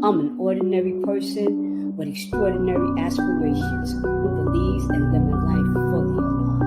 I'm an ordinary person with extraordinary aspirations who believes in living life fully alive.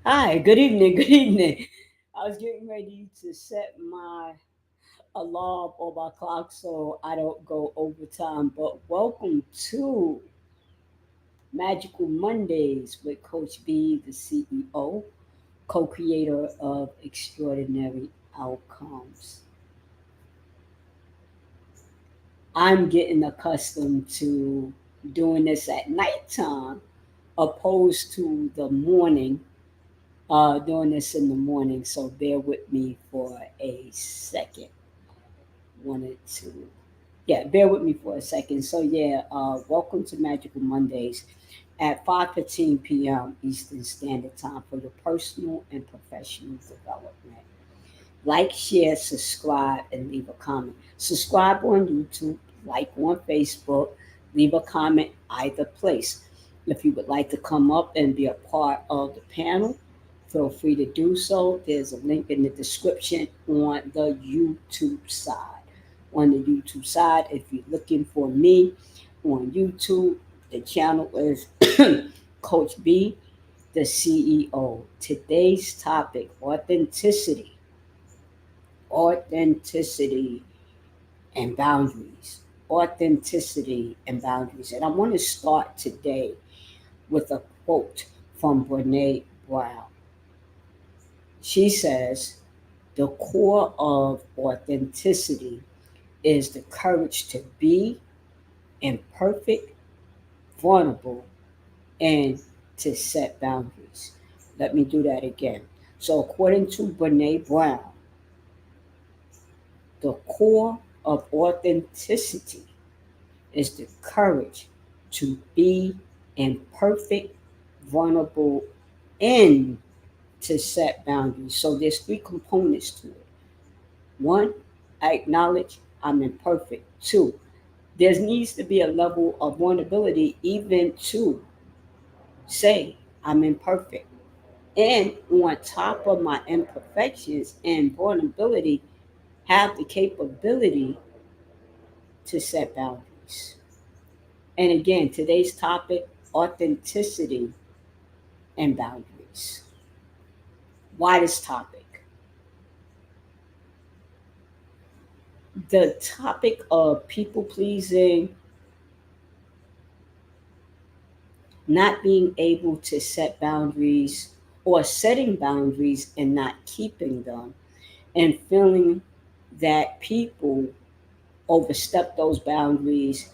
Hi, good evening, good evening. I was getting ready to set my alarm or my clock so I don't go overtime, but welcome to Magical Mondays with Coach B, the CEO, co-creator of Extraordinary Outcomes. I'm getting accustomed to doing this at nighttime opposed to the morning, doing this in the morning, so bear with me for a second. Wanted to, yeah, bear with me for a second. So yeah, welcome to Magical Mondays at 5:15 p.m. Eastern Standard Time for your personal and professional development. Like, share, subscribe, and leave a comment. Subscribe on YouTube, like on Facebook, leave a comment either place. If you would like to come up and be a part of the panel, feel free to do so. There's a link in the description on the YouTube side. On the YouTube side, if you're looking for me on YouTube, the channel is Coach B, the CEO. Today's topic, authenticity and boundaries. Authenticity and boundaries. And I want to start today with a quote from Brene Brown. She says, the core of authenticity is the courage to be imperfect, vulnerable, and to set boundaries. Let me do that again. So, according to Brene Brown, the core of authenticity is the courage to be imperfect, vulnerable, and to set boundaries. So there's three components to it. One, I acknowledge I'm imperfect. Two, there needs to be a level of vulnerability even to say I'm imperfect. And on top of my imperfections and vulnerability, have the capability to set boundaries. And again, today's topic, authenticity and boundaries. Why this topic? The topic of people pleasing, not being able to set boundaries, or setting boundaries and not keeping them, and feeling that people overstep those boundaries,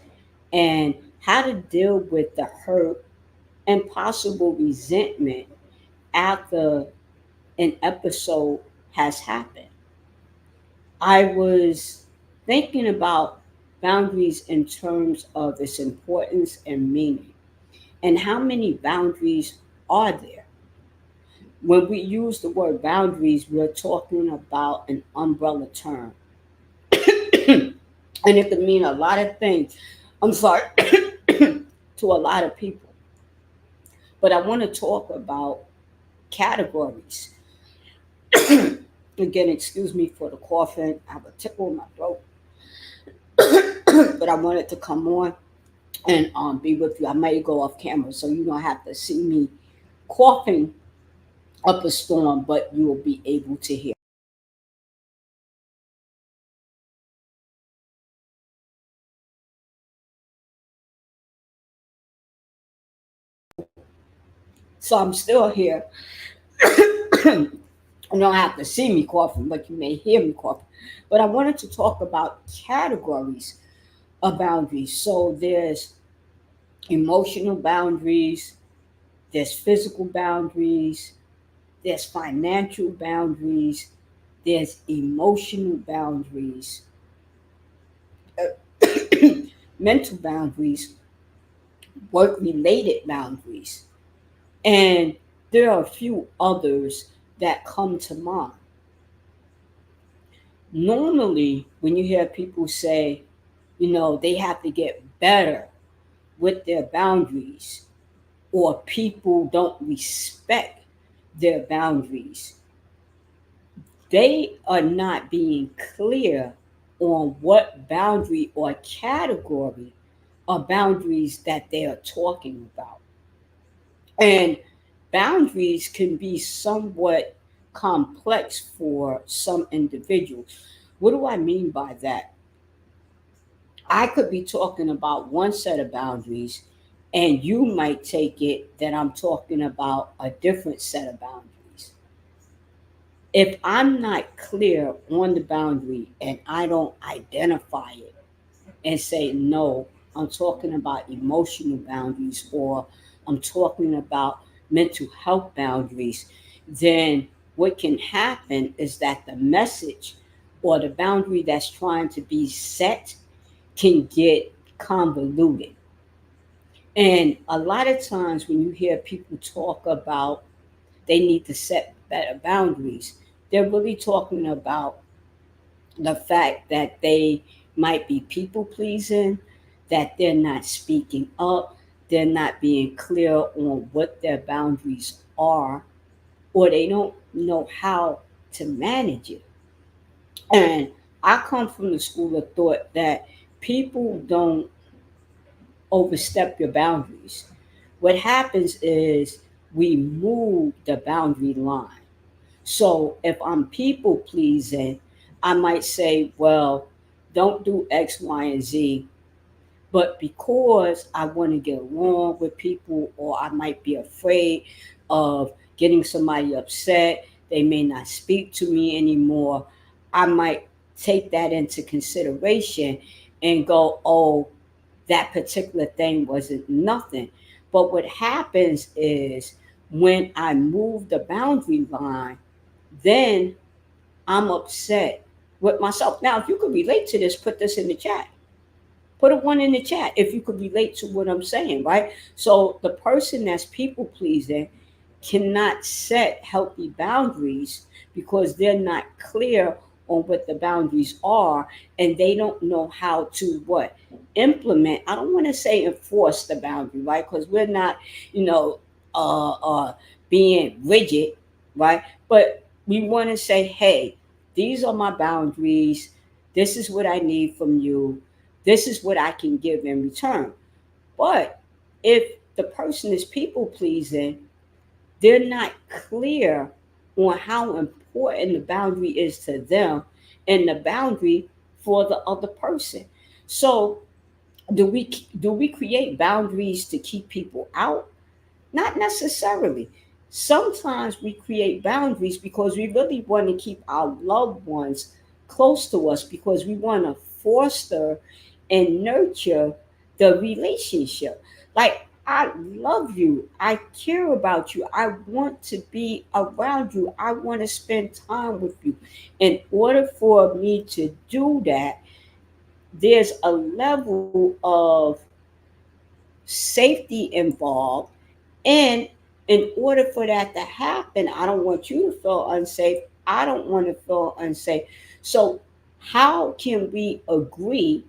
and how to deal with the hurt and possible resentment after an episode has happened. I was thinking about boundaries in terms of its importance and meaning, and how many boundaries are there? When we use the word boundaries, we're talking about an umbrella term, and it can mean a lot of things. I'm sorry, to a lot of people. But I want to talk about categories. Again, excuse me for the coughing. I have a tickle in my throat, but I wanted to come on and be with you. I may go off camera, so you don't have to see me coughing up a storm, but you will be able to hear. So I'm still here. You don't have to see me coughing, but you may hear me coughing. But I wanted to talk about categories of boundaries. So there's emotional boundaries, there's physical boundaries, there's financial boundaries, there's emotional boundaries, mental boundaries, work related boundaries. And there are a few others that come to mind. Normally, when you hear people say, they have to get better with their boundaries, or people don't respect their boundaries, they are not being clear on what boundary or category of boundaries that they are talking about. And boundaries can be somewhat complex for some individuals. What do I mean by that? I could be talking about one set of boundaries, and you might take it that I'm talking about a different set of boundaries. If I'm not clear on the boundary and I don't identify it and say, no, I'm talking about emotional boundaries, or I'm talking about mental health boundaries, then what can happen is that the message or the boundary that's trying to be set can get convoluted. And a lot of times when you hear people talk about they need to set better boundaries, they're really talking about the fact that they might be people pleasing, that they're not speaking up, they're not being clear on what their boundaries are, or they don't know how to manage it. And I come from the school of thought that people don't overstep your boundaries. What happens is we move the boundary line. So if I'm people pleasing, I might say, well, don't do X, Y, and Z. But because I want to get along with people, or I might be afraid of getting somebody upset, they may not speak to me anymore, I might take that into consideration and go, oh, that particular thing wasn't nothing. But what happens is when I move the boundary line, then I'm upset with myself. Now, if you could relate to this, put this in the chat. Put a one in the chat if you could relate to what I'm saying, right? So the person that's people pleasing cannot set healthy boundaries because they're not clear on what the boundaries are, and they don't know how to implement. I don't want to say enforce the boundary, right? Because we're not, you know being rigid, right? But we want to say, hey, these are my boundaries. This is what I need from you. This is what I can give in return. But if the person is people pleasing, they're not clear on how important the boundary is to them and the boundary for the other person. So do we create boundaries to keep people out? Not necessarily. Sometimes we create boundaries because we really want to keep our loved ones close to us because we want to foster and nurture the relationship. Like, I love you. I care about you. I want to be around you. I want to spend time with you. In order for me to do that, there's a level of safety involved, and in order for that to happen, I don't want you to feel unsafe. I don't want to feel unsafe. So, how can we agree?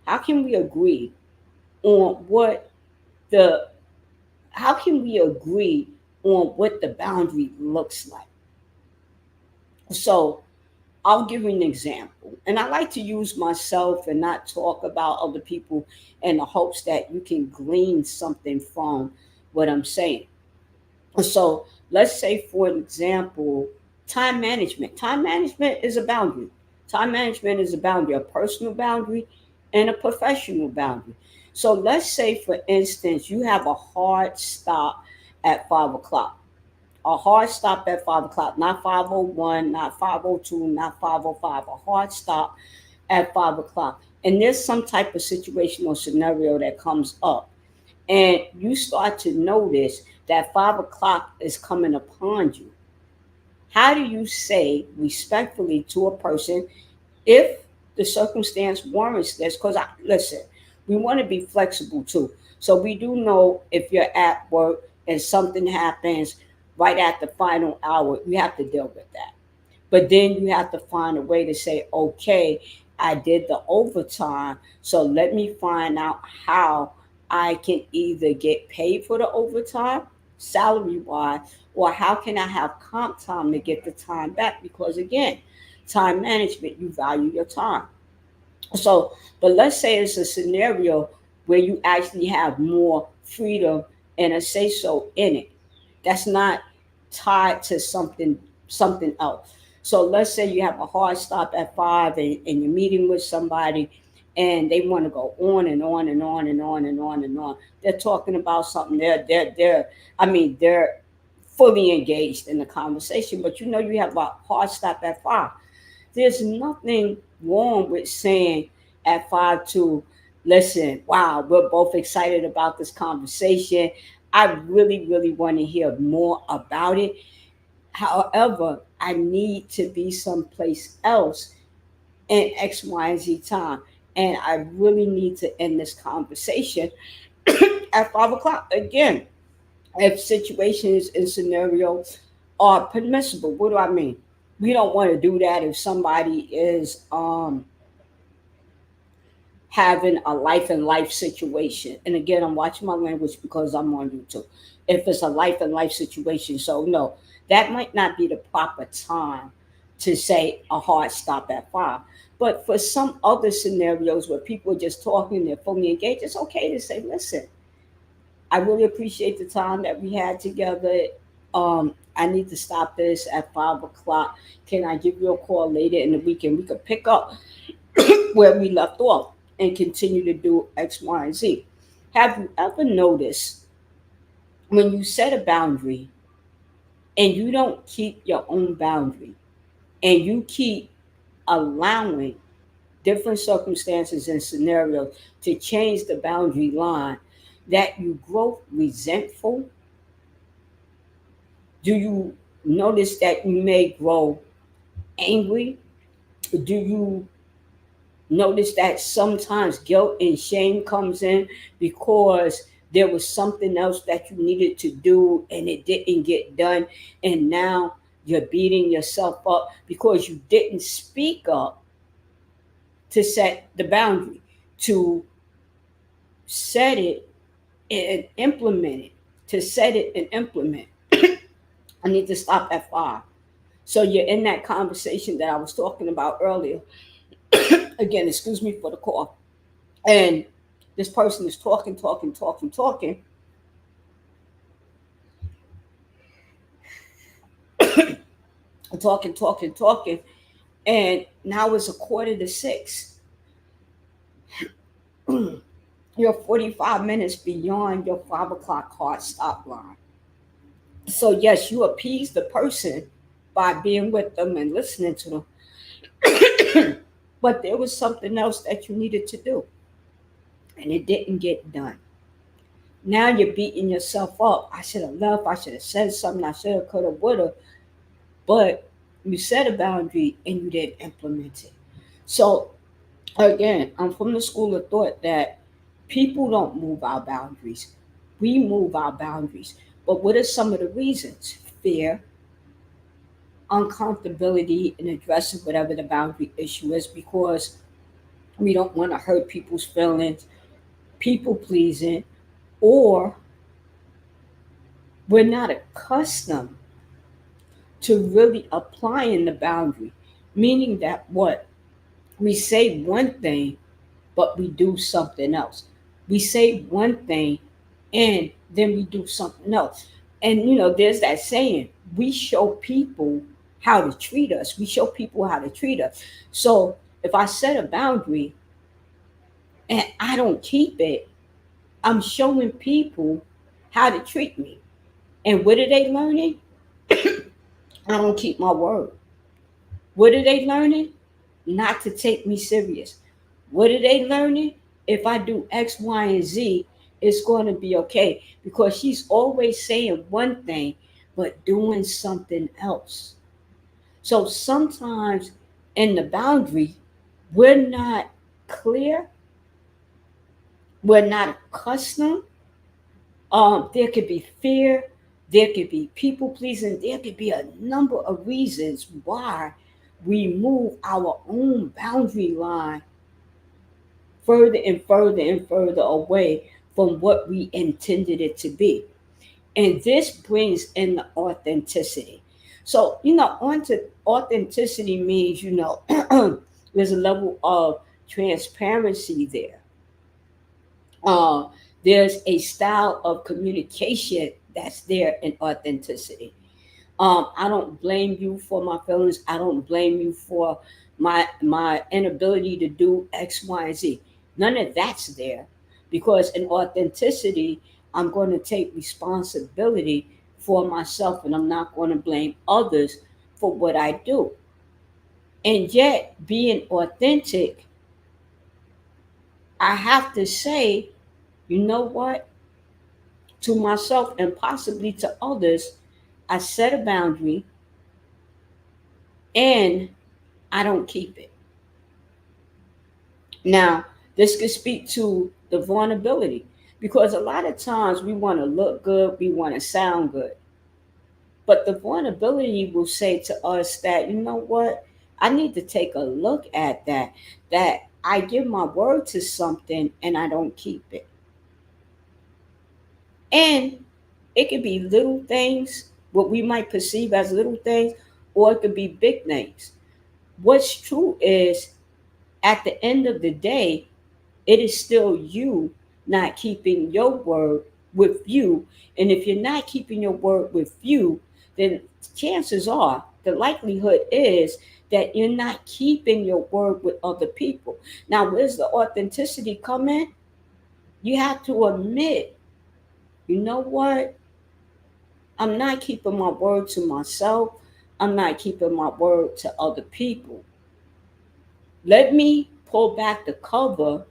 How can we agree on what the how can we agree on what the boundary looks like? So, I'll give you an example. And I like to use myself and not talk about other people in the hopes that you can glean something from what I'm saying. So let's say, for example, time management. Time management is a boundary. Time management is a boundary, a personal boundary and a professional boundary. So let's say, for instance, you have a hard stop at 5 o'clock. A hard stop at 5 o'clock, not 5:01, not 5:02, not 5:05. A hard stop at 5 o'clock. And there's some type of situation or scenario that comes up, and you start to notice that 5 o'clock is coming upon you. How do you say respectfully to a person if the circumstance warrants this? Because I listen, we want to be flexible too. So we do know if you're at work and something happens right at the final hour, you have to deal with that. But then you have to find a way to say, okay, I did the overtime, so let me find out how I can either get paid for the overtime, salary wise, or how can I have comp time to get the time back? Because again, time management, you value your time. So, but let's say it's a scenario where you actually have more freedom and a say so in it. That's not tied to something else. So let's say you have a hard stop at 5, and you're meeting with somebody and they want to go on and on and on and on and on and on. They're talking about something. They're fully engaged in the conversation, but you have a hard stop at 5. There's nothing wrong with saying at 5 to listen, wow, we're both excited about this conversation. I really, really want to hear more about it. However, I need to be someplace else in X, Y, and Z time. And I really need to end this conversation at 5 o'clock. Again, if situations and scenarios are permissible, what do I mean? We don't want to do that if somebody is having a life and life situation. And again, I'm watching my language because I'm on YouTube. If it's a life and life situation, so no, that might not be the proper time to say a hard stop at 5. But for some other scenarios where people are just talking, they're fully engaged, it's okay to say, listen, I really appreciate the time that we had together. I need to stop this at 5 o'clock. Can I give you a call later in the weekend? We could pick up where we left off and continue to do X, Y, and Z. Have you ever noticed when you set a boundary and you don't keep your own boundary and you keep allowing different circumstances and scenarios to change the boundary line, that you grow resentful? Do you notice that you may grow angry? Do you notice that sometimes guilt and shame comes in because there was something else that you needed to do and it didn't get done, and now you're beating yourself up because you didn't speak up to set the boundary, to set it and implement it? to set it and implement. I need to stop at 5. So you're in that conversation that I was talking about earlier. Again, excuse me for the cough. And this person is talking, talking, talking, talking, talking, talking, talking. And now it's 5:45. You're 45 minutes beyond your 5 o'clock hard stop line. So, yes, you appease the person by being with them and listening to them. But there was something else that you needed to do, and it didn't get done. Now you're beating yourself up. I should have left. I should have said something. I should have, could have, would have. But you set a boundary and you didn't implement it. So, again, I'm from the school of thought that people don't move our boundaries. We move our boundaries. But what are some of the reasons? Fear, uncomfortability in addressing whatever the boundary issue is, because we don't want to hurt people's feelings, people pleasing, or we're not accustomed to really applying the boundary. Meaning that what? We say one thing, but we do something else. We say one thing and then we do something else. And there's that saying, we show people how to treat us. We show people how to treat us. So if I set a boundary and I don't keep it, I'm showing people how to treat me. And what are they learning? I don't keep my word. What are they learning? Not to take me serious. What are they learning? If I do X, Y, and Z, it's going to be okay, because she's always saying one thing but doing something else. So sometimes in the boundary, we're not clear, we're not accustomed. There could be fear, there could be people pleasing, there could be a number of reasons why we move our own boundary line further and further and further away from what we intended it to be. And this brings in the authenticity. So, authenticity means, there's a level of transparency there. There's a style of communication that's there in authenticity. I don't blame you for my feelings. I don't blame you for my inability to do X, Y, and Z. None of that's there, because in authenticity, I'm going to take responsibility for myself, and I'm not going to blame others for what I do. And yet, being authentic, I have to say, you know what, to myself and possibly to others, I set a boundary and I don't keep it. Now, this could speak to the vulnerability, because a lot of times we want to look good, we want to sound good. But the vulnerability will say to us that, you know what, I need to take a look at that I give my word to something and I don't keep it. And it could be little things, what we might perceive as little things, or it could be big things. What's true is, at the end of the day, it is still you not keeping your word with you. And if you're not keeping your word with you, then chances are, the likelihood is that you're not keeping your word with other people. Now, where's the authenticity come in? You have to admit, you know what? I'm not keeping my word to myself. I'm not keeping my word to other people. Let me pull back the cover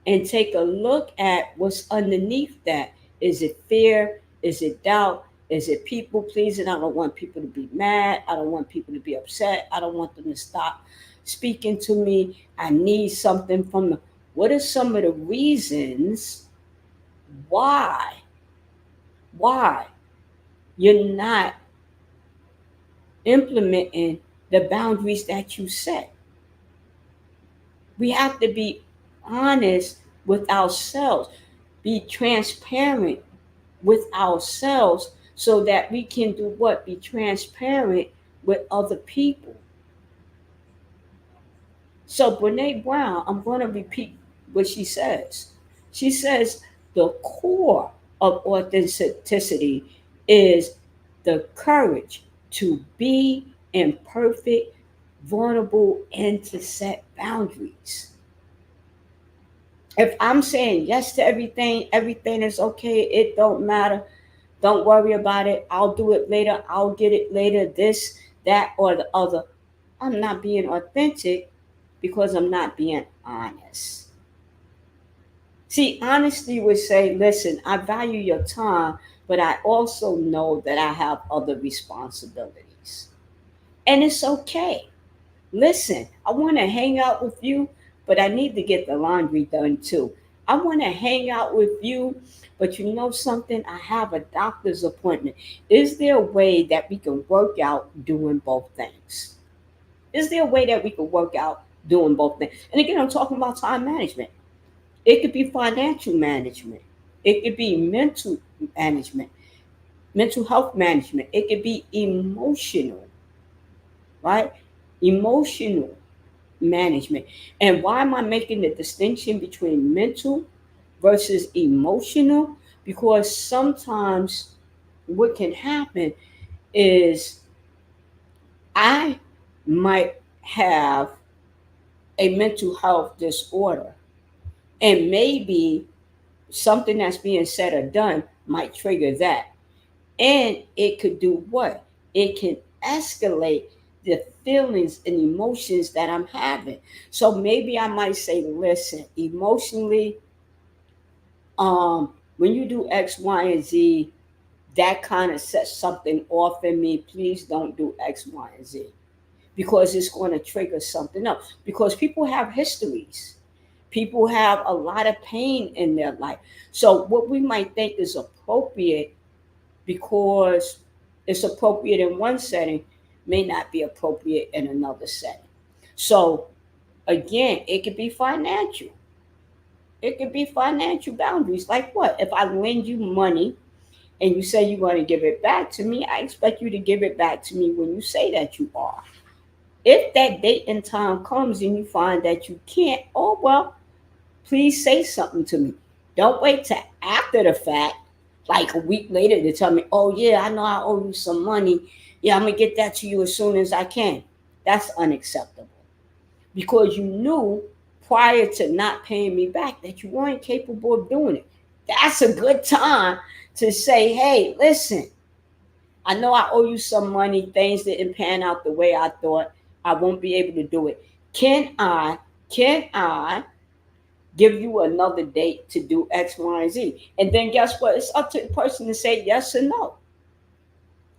and take a look at what's underneath that. Is it fear? Is it doubt? Is it people pleasing? I don't want people to be mad. I don't want people to be upset. I don't want them to stop speaking to me. I need something from them. What are some of the reasons why? Why you're not implementing the boundaries that you set? We have to be honest with ourselves, be transparent with ourselves so that we can do what? Be transparent with other people. So Brene Brown, I'm going to repeat what she says. She says the core of authenticity is the courage to be imperfect, vulnerable, and to set boundaries. If I'm saying yes to everything, everything is okay, it don't matter, don't worry about it, I'll do it later, I'll get it later, this, that, or the other, I'm not being authentic because I'm not being honest. See, honesty would say, listen, I value your time, but I also know that I have other responsibilities. And it's okay. Listen, I want to hang out with you, but I need to get the laundry done too. I want to hang out with you, but you know something? I have a doctor's appointment. Is there a way that we can work out doing both things? Is there a way that we can work out doing both things? And again, I'm talking about time management. It could be financial management. It could be mental management, mental health management. It could be emotional, right? Emotional management. And why am I making the distinction between mental versus emotional? Because sometimes what can happen is I might have a mental health disorder, and maybe something that's being said or done might trigger that. And it could do what? It can escalate the feelings and emotions that I'm having. So maybe I might say, listen, emotionally, when you do X, Y, and Z, that kind of sets something off in me. Please don't do X, Y, and Z because it's going to trigger something else. Because people have histories, people have a lot of pain in their life. So what we might think is appropriate because it's appropriate in one setting may not be appropriate in another setting. So again, it could be financial. It could be financial boundaries. Like what? If I lend you money and you say you're going to give it back to me, I expect you to give it back to me when you say that you are. If that date and time comes and you find that you can't, oh well, please say something to me. Don't wait till after the fact, like a week later, to tell me, oh, yeah, I know I owe you some money. Yeah, I'm going to get that to you as soon as I can. That's unacceptable because you knew prior to not paying me back that you weren't capable of doing it. That's a good time to say, hey, listen, I know I owe you some money. Things didn't pan out the way I thought. I won't be able to do it. Can I give you another date to do X, Y, and Z? And then guess what? It's up to the person to say yes or no.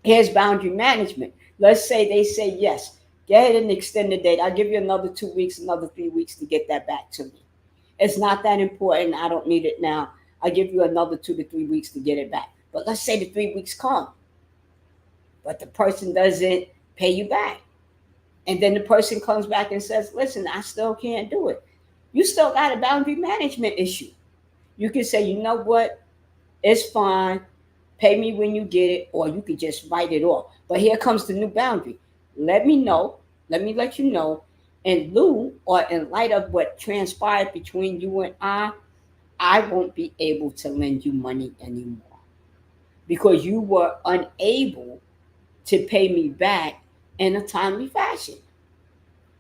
Here's boundary management. Let's say they say yes. Go ahead and extend the date. I'll give you another 2 weeks, another 3 weeks to get that back to me. It's not that important. I don't need it now. I'll give you another 2 to 3 weeks to get it back. But let's say the 3 weeks come, but the person doesn't pay you back. And then the person comes back and says, listen, I still can't do it. You still got a boundary management issue. You can say, you know what? It's fine. Pay me when you get it, or you could just write it off. But here comes the new boundary. Let me know. Let me let you know. In lieu or in light of what transpired between you and I won't be able to lend you money anymore because you were unable to pay me back in a timely fashion.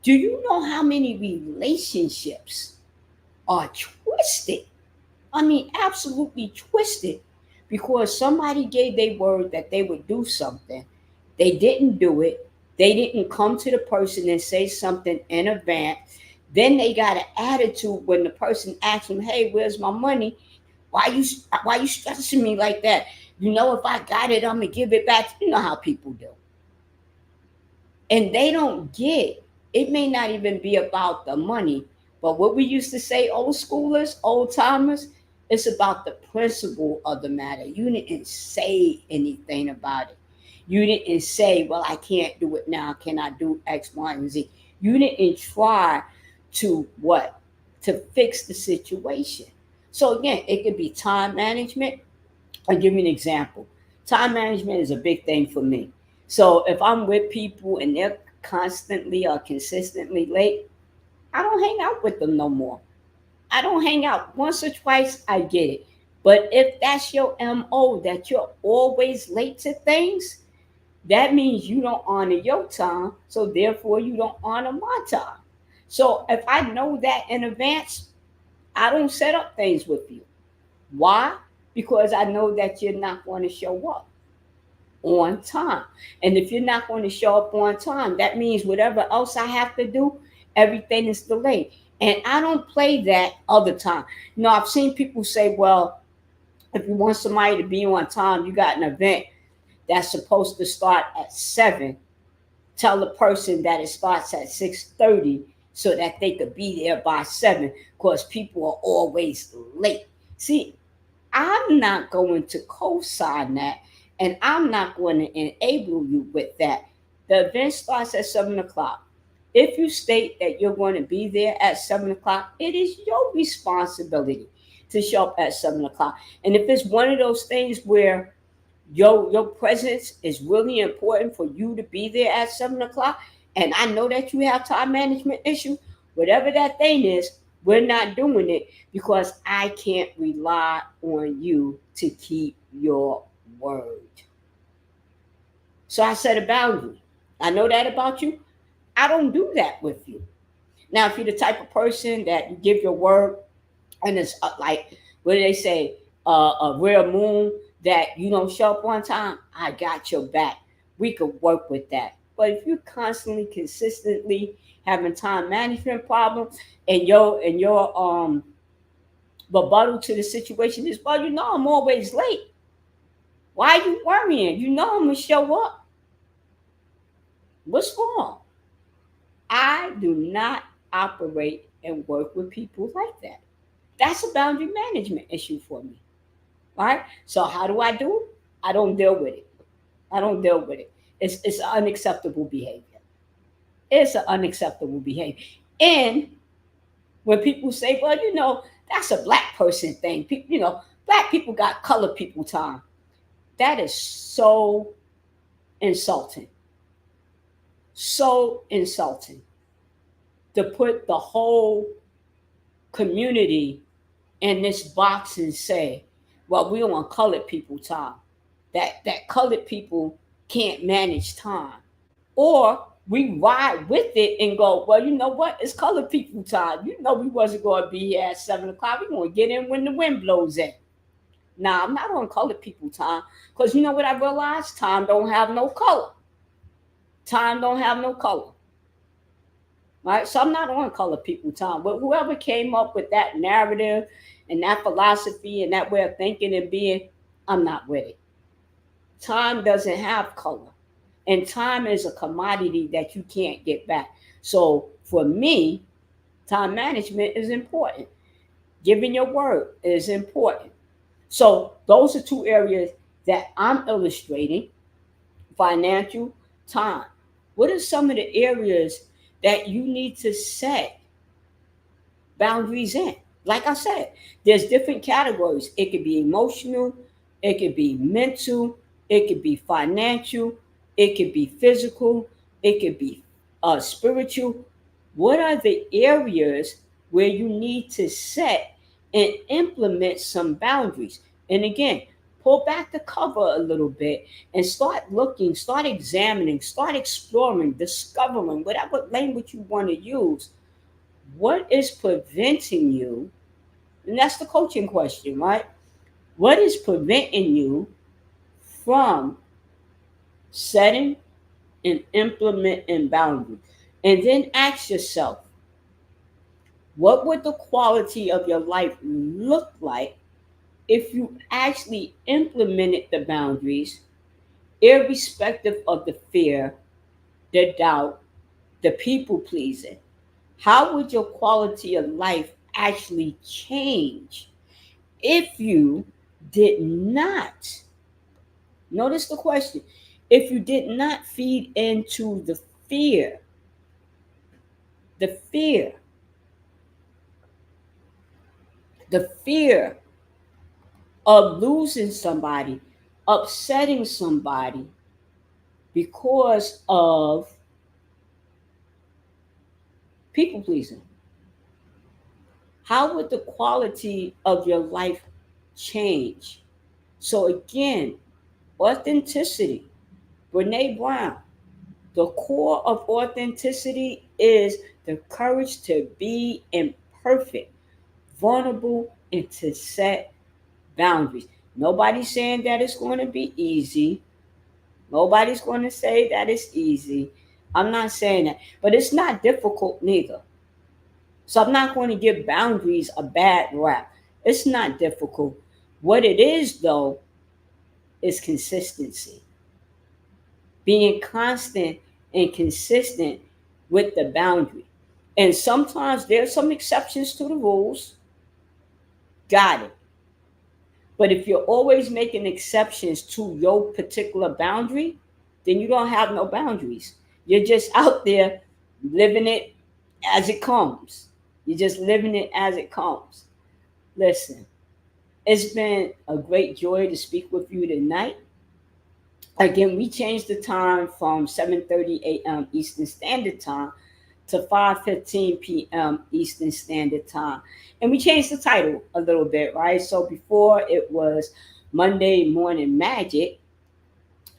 Do you know how many relationships are twisted? I mean, absolutely twisted because somebody gave their word that they would do something. They didn't do it. They didn't come to the person and say something in advance. Then they got an attitude when the person asked them, "Hey, where's my money? Why you stressing me like that? You know, if I got it, I'm gonna give it back." You know how people do, and they don't get. It may not even be about the money, but what we used to say, old schoolers, old timers, it's about the principle of the matter. You didn't say anything about it. You didn't say, well, I can't do it now. Can I do X, Y, and Z? You didn't try to what? To fix the situation. So again, it could be time management, I'll give you an example. Time management is a big thing for me. So if I'm with people and they're constantly or consistently late, I don't hang out with them no more. I don't hang out. Once or twice, I get it. But if that's your MO, that you're always late to things, that means you don't honor your time. So therefore, you don't honor my time. So if I know that in advance, I don't set up things with you. Why? Because I know that you're not going to show up on time. And if you're not going to show up on time, that means whatever else I have to do, everything is delayed. And I don't play that other time. I've seen people say, well, if you want somebody to be on time, you got an event that's supposed to start at 7. Tell the person that it starts at 6:30 so that they could be there by 7 because people are always late. See, I'm not going to co-sign that, and I'm not going to enable you with that. The event starts at 7 o'clock. If you state that you're going to be there at 7 o'clock, it is your responsibility to show up at 7 o'clock. And if it's one of those things where your presence is really important for you to be there at 7 o'clock, and I know that you have time management issue, whatever that thing is, we're not doing it because I can't rely on you to keep your word. So I set a boundary. I know that about you. I don't do that with you. Now, if you're the type of person that you give your word and it's like, what do they say, a rare moon that you don't show up on time, I got your back. We could work with that. But if you're constantly, consistently having time management problems, and your rebuttal to the situation is, well, I'm always late. Why are you worrying? I'm gonna show up. What's wrong? I do not operate and work with people like that. That's a boundary management issue for me. Right? So how do I do it? I don't deal with it. I don't deal with it. It's unacceptable behavior. It's an unacceptable behavior. And when people say, well, that's a black person thing. People, black people got colored people time. That is so insulting. So insulting to put the whole community in this box and say, well, we don't want colored people time. That colored people can't manage time. Or we ride with it and go, well, you know what? It's colored people time. We wasn't going to be here at 7 o'clock. We're going to get in when the wind blows in. Nah, I'm not on colored people time because you know what I realized? Time don't have no color. Time don't have no color. Right? So I'm not on colored people time. But whoever came up with that narrative and that philosophy and that way of thinking and being, I'm not with it. Time doesn't have color. And time is a commodity that you can't get back. So for me, time management is important. Giving your word is important. So those are two areas that I'm illustrating: financial, time. What are some of the areas that you need to set boundaries in? Like I said, there's different categories. It could be emotional, it could be mental, it could be financial, it could be physical, it could be spiritual. What are the areas where you need to set and implement some boundaries? And again, pull back the cover a little bit and start looking, start examining, start exploring, discovering, whatever language you want to use. What is preventing you? And that's the coaching question, right? What is preventing you from setting and implementing boundaries? And then ask yourself, what would the quality of your life look like if you actually implemented the boundaries, irrespective of the fear, the doubt, the people pleasing? How would your quality of life actually change if you did not, notice the question, if you did not feed into fear, the fear, the fear of losing somebody, upsetting somebody because of people pleasing? How would the quality of your life change? So, again, authenticity. Brene Brown, the core of authenticity is the courage to be imperfect, vulnerable, and to set boundaries. Nobody's saying that it's going to be easy. Nobody's going to say that it's easy. I'm not saying that, but it's not difficult neither. So I'm not going to give boundaries a bad rap. It's not difficult. What it is, though, is consistency. Being constant and consistent with the boundary. And sometimes there's some exceptions to the rules. Got it. But if you're always making exceptions to your particular boundary, then you don't have no boundaries. You're just out there living it as it comes. You're just living it as it comes. Listen, it's been a great joy to speak with you tonight. Again, we changed the time from 7:30 a.m. Eastern Standard Time to 5:15 p.m. Eastern Standard Time. And we changed the title a little bit, right? So before it was Monday Morning Magic,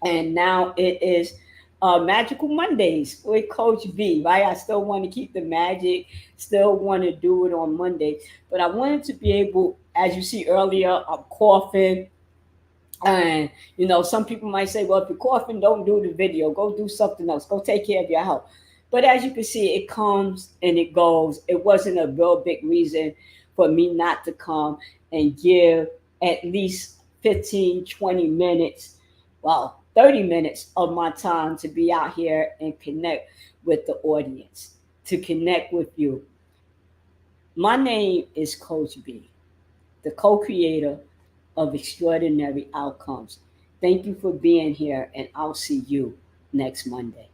and now it is Magical Mondays with Coach V, right? I still want to keep the magic, still want to do it on Monday, but I wanted to be able, as you see earlier, I'm coughing. And some people might say, well, if you're coughing, don't do the video. Go do something else. Go take care of your health. But as you can see, it comes and it goes. It wasn't a real big reason for me not to come and give at least 15, 20 minutes, well, 30 minutes of my time to be out here and connect with the audience, to connect with you. My name is Coach B, the co-creator of Extraordinary Outcomes. Thank you for being here, and I'll see you next Monday.